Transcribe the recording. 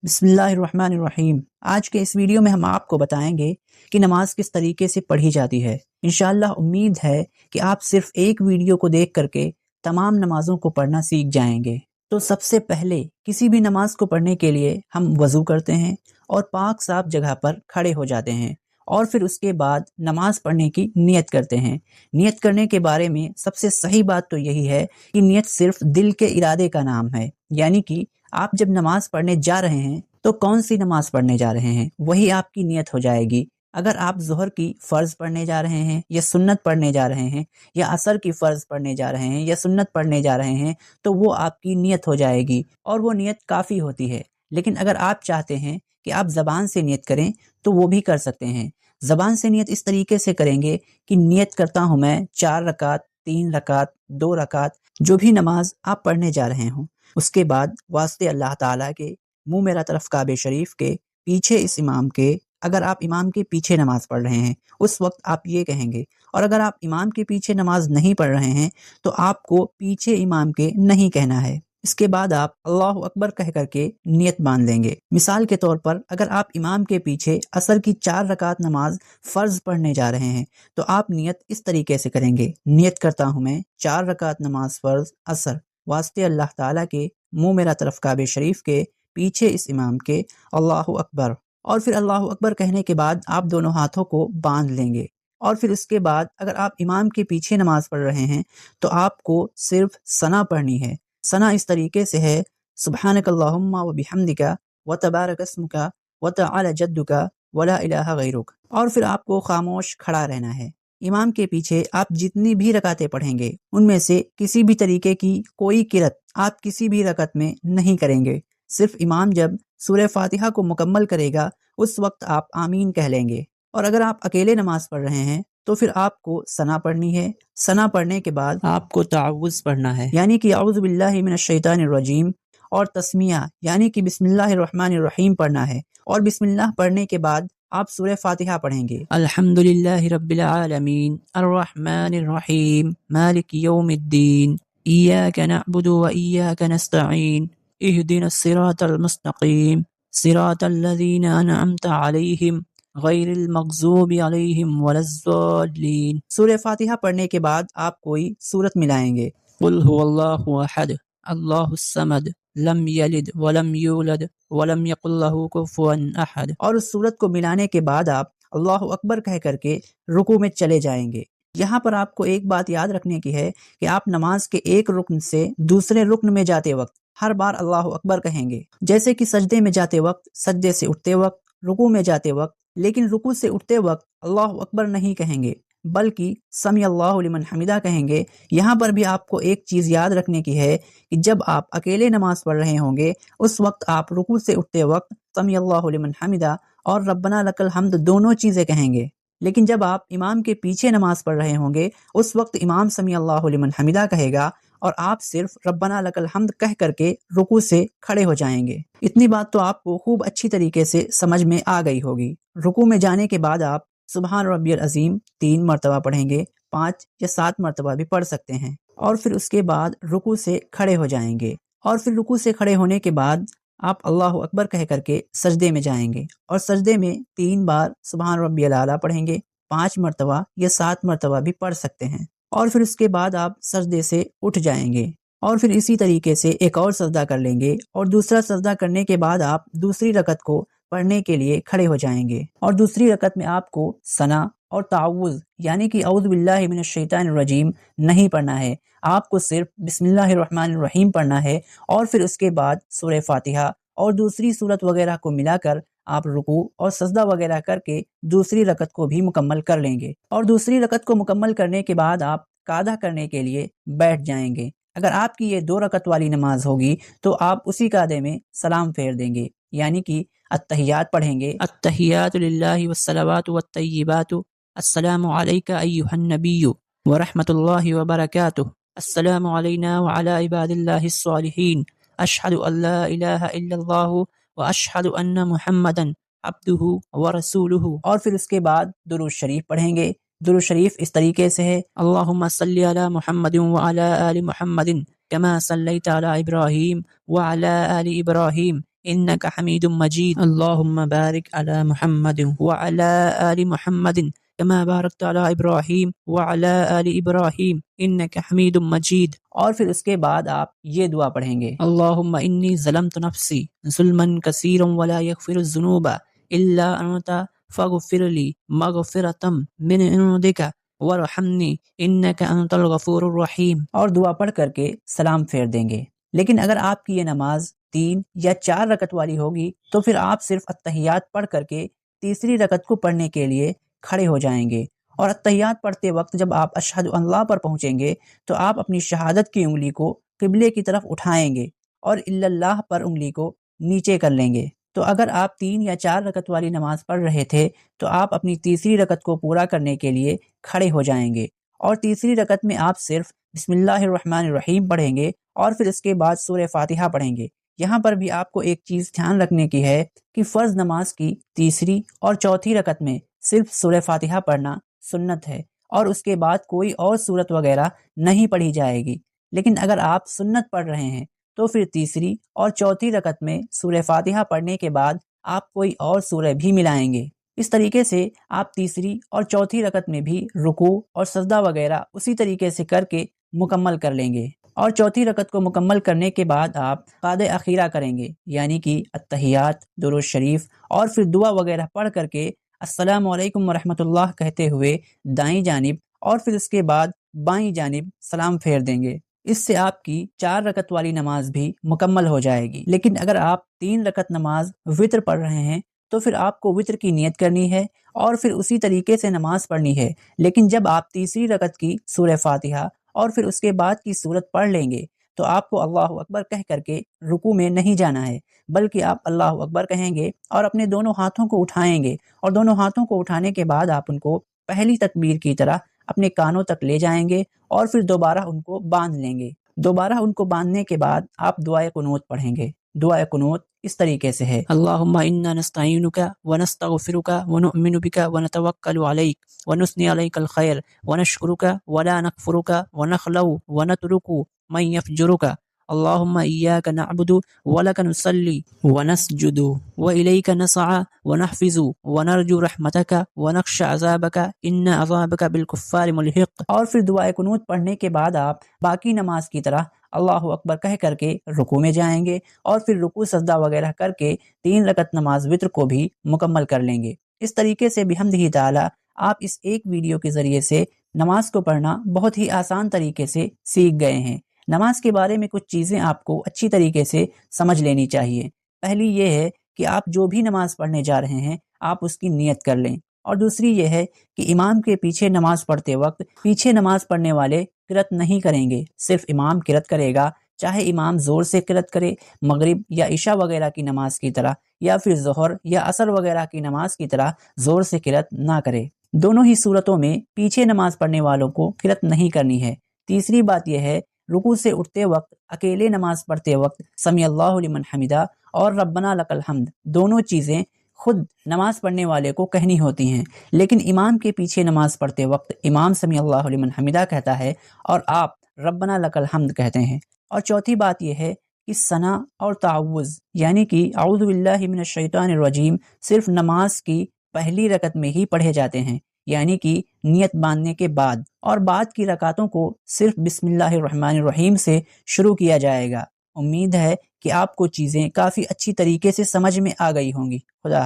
बिस्मिल्लाहिर्रहमानिर्रहीम। आज के इस वीडियो में हम आपको बताएंगे कि नमाज किस तरीके से पढ़ी जाती है। इंशाअल्लाह उम्मीद है कि आप सिर्फ एक वीडियो को देख करके तमाम नमाजों को पढ़ना सीख जाएंगे। तो सबसे पहले किसी भी नमाज को पढ़ने के लिए हम वज़ू करते हैं और पाक साफ जगह पर खड़े हो जाते हैं और फिर उसके बाद नमाज पढ़ने की नियत करते हैं। नियत करने के बारे में सबसे सही बात तो यही है कि नियत सिर्फ दिल के इरादे का नाम है, यानी कि आप जब नमाज पढ़ने जा रहे हैं तो कौन सी नमाज पढ़ने जा रहे हैं वही आपकी नियत हो जाएगी। अगर आप ज़ोहर की फ़र्ज़ पढ़ने जा रहे हैं या सुन्नत पढ़ने जा रहे हैं या असर की फ़र्ज़ पढ़ने जा रहे हैं या सुन्नत पढ़ने जा रहे हैं तो वो आपकी नियत हो जाएगी और वो नियत काफ़ी होती है। लेकिन अगर आप चाहते हैं कि आप ज़बान से नियत करें तो वो भी कर सकते हैं। ज़बान से नियत इस तरीके से करेंगे कि नियत करता हूँ मैं 4 रकात, 3 रकात, 2 रकात, जो भी नमाज आप पढ़ने जा रहे हों। उसके बाद वास्ते अल्लाह ताला के, मुंह मेरा तरफ काबे शरीफ के, पीछे इस इमाम के, अगर आप इमाम के पीछे नमाज पढ़ रहे हैं उस वक्त आप ये कहेंगे, और अगर आप इमाम के पीछे नमाज नहीं पढ़ रहे हैं तो आपको पीछे इमाम के नहीं कहना है। इसके बाद आप अल्लाहु अकबर कह करके नियत बांध लेंगे। मिसाल के तौर पर अगर आप इमाम के पीछे असर की 4 रकात नमाज फ़र्ज पढ़ने जा रहे हैं तो आप नियत इस तरीके से करेंगे, नियत करता हूँ मैं 4 रकात नमाज फ़र्ज असर, वास्ते अल्लाह ताला के, मुंह मेरा तरफ काबे शरीफ के, पीछे इस इमाम के, अल्लाहु अकबर। और फिर अल्लाहु अकबर कहने के बाद आप दोनों हाथों को बांध लेंगे। और फिर उसके बाद अगर आप इमाम के पीछे नमाज पढ़ रहे हैं तो आपको सिर्फ सना पढ़नी है। सना इस तरीके से है, सुब्हानकल्लाहुम्मा व बिहम्दिका व तबारक अस्मुका व तआला जद्दुका व ला इलाहा गैरुक। और फिर आपको खामोश खड़ा रहना है। इमाम के पीछे आप जितनी भी रकातें पढ़ेंगे उनमें से किसी भी तरीके की कोई किरत आप किसी भी रकत में नहीं करेंगे। सिर्फ इमाम जब सूरह फातिहा को मुकम्मल करेगा उस वक्त आप आमीन कह लेंगे। और अगर आप अकेले नमाज पढ़ रहे हैं तो फिर आपको सना पढ़नी है। सना पढ़ने के बाद आपको ताउज़ पढ़ना है, यानी कि औज़ु बिल्लाहि मिनश शैतानिर रजीम, और तस्मिया यानी कि बिस्मिल्लाहिर्रहमानिर्रहीम पढ़ना है। और बिस्मिल्लाह पढ़ने के बाद आप सूरह फातिहा पढ़ेंगे। अल्हम्दुलिल्लाहि रब्बिल आलमीन अर्रहमानिर रहीम मालिक यौमिद्दीन इय्याका नअबुदु व इय्याका नस्तईन इहदिनस सिरातल मुस्तकीम सिरातल लज़ीना अनअमता अलैहिम गैरिल मग़ज़ूबि अलैहिम वलज़्ज़ालिन। सूरह फातिहा पढ़ने के बाद आप कोई सूरत मिलाएंगे, कुल हुवल्लाहु अहद अल्लाहुस समद लम यलिद वलम यूलद वलम यकुल लहू कुफुवन अहद। और उस सूरत को मिलाने के बाद आप अल्लाहु अकबर कह करके रुकू में चले जाएंगे। यहाँ पर आपको एक बात याद रखने की है कि आप नमाज के एक रुकन से दूसरे रुकन में जाते वक्त हर बार अल्लाहु अकबर कहेंगे, जैसे कि सजदे में जाते वक्त, सजदे से उठते वक्त, रुकू में जाते वक्त। लेकिन रुकू से उठते वक्त अल्लाहु अकबर नहीं कहेंगे बल्कि समी अल्लाहु लिमन हमिदा कहेंगे। यहाँ पर भी आपको एक चीज़ याद रखने की है कि जब आप अकेले नमाज पढ़ रहे होंगे उस वक्त आप रुकू से उठते वक्त समी अल्लाहु लिमन हमिदा और रब्बना लकल हम्द दोनों चीज़ें कहेंगे। लेकिन जब आप इमाम के पीछे नमाज पढ़ रहे होंगे उस वक्त इमाम समी अल्लाहु लिमन हमिदा कहेगा और आप सिर्फ रब्बना लकल हम्द कह करके रुकू से खड़े हो जाएंगे। इतनी बात तो आपको खूब अच्छी तरीके से समझ में आ गई होगी। रुकू में जाने के बाद आप सुबहान रब्बियल अज़ीम 3 मरतबा पढ़ेंगे, 5 या 7 मरतबा भी पढ़ सकते हैं। और फिर उसके बाद रुकू से खड़े हो जाएंगे। और फिर रुकू से खड़े होने के बाद आप अल्लाहु अकबर कह करके सजदे में जाएंगे और सजदे में 3 बार सुबहान रब्बियल आला पढ़ेंगे, 5 मरतबा या 7 मरतबा भी पढ़ सकते हैं। और फिर उसके बाद आप सजदे से उठ जाएंगे और फिर इसी तरीके से एक और सजदा कर लेंगे और दूसरा सजदा करने के बाद आप दूसरी रकत को पढ़ने के लिए खड़े हो जाएंगे। और दूसरी रकत में आपको सना और ताउज़ यानी कि औज़ु बिल्लाहि मिनश शैतानिर रजीम नहीं पढ़ना है, आपको सिर्फ बिस्मिल्लाहिर्रहमानिर्रहीम पढ़ना है। और फिर उसके बाद सूरह फातिहा और दूसरी सूरत वगैरह को मिलाकर आप रुकू और सजदा वगैरह करके दूसरी रकत को भी मुकम्मल कर लेंगे। और दूसरी रकत को मुकम्मल करने के बाद आप कादा करने के लिए बैठ जाएंगे। अगर आपकी ये 2 रकत वाली नमाज होगी तो आप उसी कादे में सलाम फेर देंगे, यानी कि अत्तहियात पढ़ेंगे, अत्तहियातु लिल्लाहि वस्सलावातु वत्तय्यिबातु अस्सलामु अलैका अय्युहन नबिय्यु व रहमतुल्लाहि व बरकातुहु अस्सलामु अलैना व अला इबादिल्लाहिस सालिहीन अशहदु अल्ला इलाहा इल्लल्लाहु व अशहदु अन्ना मुहम्मदन अब्दुहु व रसूलुहु। और फिर उसके बाद दुरूद शरीफ पढ़ेंगे। दुरूद शरीफ इस तरीके से है, अल्लाहुम्मा सल्ली अला मुहम्मदिन व अला आलि मुहम्मदिन कमा सल्लैता अला इब्राहीम व अला आलि इब्राहीम إنك حميد مجيد اللهم بارك على محمد وعلى آل محمد كما باركت على إبراہیم وعلى آل إبراہیم إنك حمید مجید. اور پھر اس کے بعد آپ یہ دعا پڑھیں گے اللہم انی ظلمت نفسی ظلما کثیرا ولا یغفر الذنوب الا انت فاغفر لی مغفرۃ من عندک وارحمنی انک انت الغفور الرحیم. اور دعا پڑھ کر کے سلام پھیر دیں گے. لیکن اگر آپ کی یہ نماز 3 یا 4 رکعت والی ہوگی تو پھر آپ صرف التحیات پڑھ کر کے تیسری رکعت کو پڑھنے کے لیے کھڑے ہو جائیں گے. اور التحیات پڑھتے وقت جب آپ اشہد ان لا پر پہنچیں گے تو آپ اپنی شہادت کی انگلی کو قبلے کی طرف اٹھائیں گے اور الا اللہ پر انگلی کو نیچے کر لیں گے. تو اگر آپ 3 یا 4 رکعت والی نماز پڑھ رہے تھے تو آپ اپنی تیسری رکعت کو پورا کرنے کے لیے کھڑے ہو جائیں گے اور تیسری رکعت میں آپ صرف بسم اللہ الرحمن الرحیم پڑھیں گے اور پھر اس کے بعد سورہ فاتحہ پڑھیں گے. یہاں پر بھی آپ کو ایک چیز دھیان رکھنے کی ہے کہ فرض نماز کی تیسری اور چوتھی رکعت میں صرف سورہ فاتحہ پڑھنا سنت ہے اور اس کے بعد کوئی اور سورت وغیرہ نہیں پڑھی جائے گی. لیکن اگر آپ سنت پڑھ رہے ہیں تو پھر تیسری اور چوتھی رکعت میں سورہ فاتحہ پڑھنے کے بعد آپ کوئی اور سورہ بھی ملائیں گے. اس طریقے سے آپ تیسری اور چوتھی رکعت میں بھی رکوع اور سجدہ وغیرہ اسی طریقے سے کر کے مکمل کر لیں گے. اور چوتھی رکعت کو مکمل کرنے کے بعد آپ قعدہ اخیرہ کریں گے یعنی کہ التحیات، درود شریف اور پھر دعا وغیرہ پڑھ کر کے السلام علیکم ورحمۃ اللہ کہتے ہوئے دائیں جانب اور پھر اس کے بعد بائیں جانب سلام پھیر دیں گے. اس سے آپ کی 4 رکعت والی نماز بھی مکمل ہو جائے گی. لیکن اگر آپ 3 رکعت نماز وطر پڑھ رہے ہیں تو پھر آپ کو وطر کی نیت کرنی ہے اور پھر اسی طریقے سے نماز پڑھنی ہے. لیکن جب آپ تیسری رکعت کی سورہ فاتحہ اور پھر اس کے بعد کی سورت پڑھ لیں گے تو آپ کو اللہ اکبر کہہ کر کے رکوع میں نہیں جانا ہے بلکہ آپ اللہ اکبر کہیں گے اور اپنے دونوں ہاتھوں کو اٹھائیں گے اور دونوں ہاتھوں کو اٹھانے کے بعد آپ ان کو پہلی تکبیر کی طرح اپنے کانوں تک لے جائیں گے اور پھر دوبارہ ان کو باندھ لیں گے. دوبارہ ان کو باندھنے کے بعد آپ دعائے قنوت پڑھیں گے. دعائے قنوت اس طریقے سے ہے اللہم انا نستعینک ونستغفرک ونؤمن بک ونتوکل علیک ونثنی علیک الخیر ونشکرک ولا نکفرک ونخلع ونترک من یفجرک اللہم ایاک نعبد ولک نصلی ونسجد والیک نسعی ونحفظ ونرجو رحمتک ونخشى عذابک ان عذابک بالکفار ملحق. اور پھر دعائے قنوت پڑھنے کے بعد آپ باقی نماز کی طرح اللہ اکبر کہہ کر کے رکوع میں جائیں گے اور پھر رکوع سجدہ وغیرہ کر کے 3 رکعت نماز وطر کو بھی مکمل کر لیں گے. اس طریقے سے بحمدہ تعالی آپ اس ایک ویڈیو کے ذریعے سے نماز کو پڑھنا بہت ہی آسان طریقے سے سیکھ گئے ہیں. نماز کے بارے میں کچھ چیزیں آپ کو اچھی طریقے سے سمجھ لینی چاہیے. پہلی یہ ہے کہ آپ جو بھی نماز پڑھنے جا رہے ہیں آپ اس کی نیت کر لیں. اور دوسری یہ ہے کہ امام کے پیچھے نماز پڑھتے وقت پیچھے نماز پڑھنے والے قرأت نہیں کریں گے، صرف امام قرأت کرے گا. چاہے امام زور سے قرأت کرے مغرب یا عشاء وغیرہ کی نماز کی طرح یا پھر ظہر یا عصر وغیرہ کی نماز کی طرح زور سے قرأت نہ کرے. دونوں ہی صورتوں میں پیچھے نماز پڑھنے والوں کو قرأت نہیں کرنی ہے. تیسری بات یہ ہے رکوع سے اٹھتے وقت اکیلے نماز پڑھتے وقت سمیع اللہ لمن حمدہ اور ربنا لک الحمد دونوں چیزیں خود نماز پڑھنے والے کو کہنی ہوتی ہیں. لیکن امام کے پیچھے نماز پڑھتے وقت امام سمیع اللہ لمن حمدہ کہتا ہے اور آپ ربنا لک الحمد کہتے ہیں. اور چوتھی بات یہ ہے کہ ثنا اور تعوذ یعنی کہ اعوذ باللہ من الشیطان الرجیم صرف نماز کی پہلی رکعت میں ہی پڑھے جاتے ہیں یعنی کہ نیت باندھنے کے بعد، اور بعد کی رکعتوں کو صرف بسم اللہ الرحمن الرحیم سے شروع کیا جائے گا. امید ہے کہ آپ کو چیزیں کافی اچھی طریقے سے سمجھ میں آ گئی ہوں گی. خدا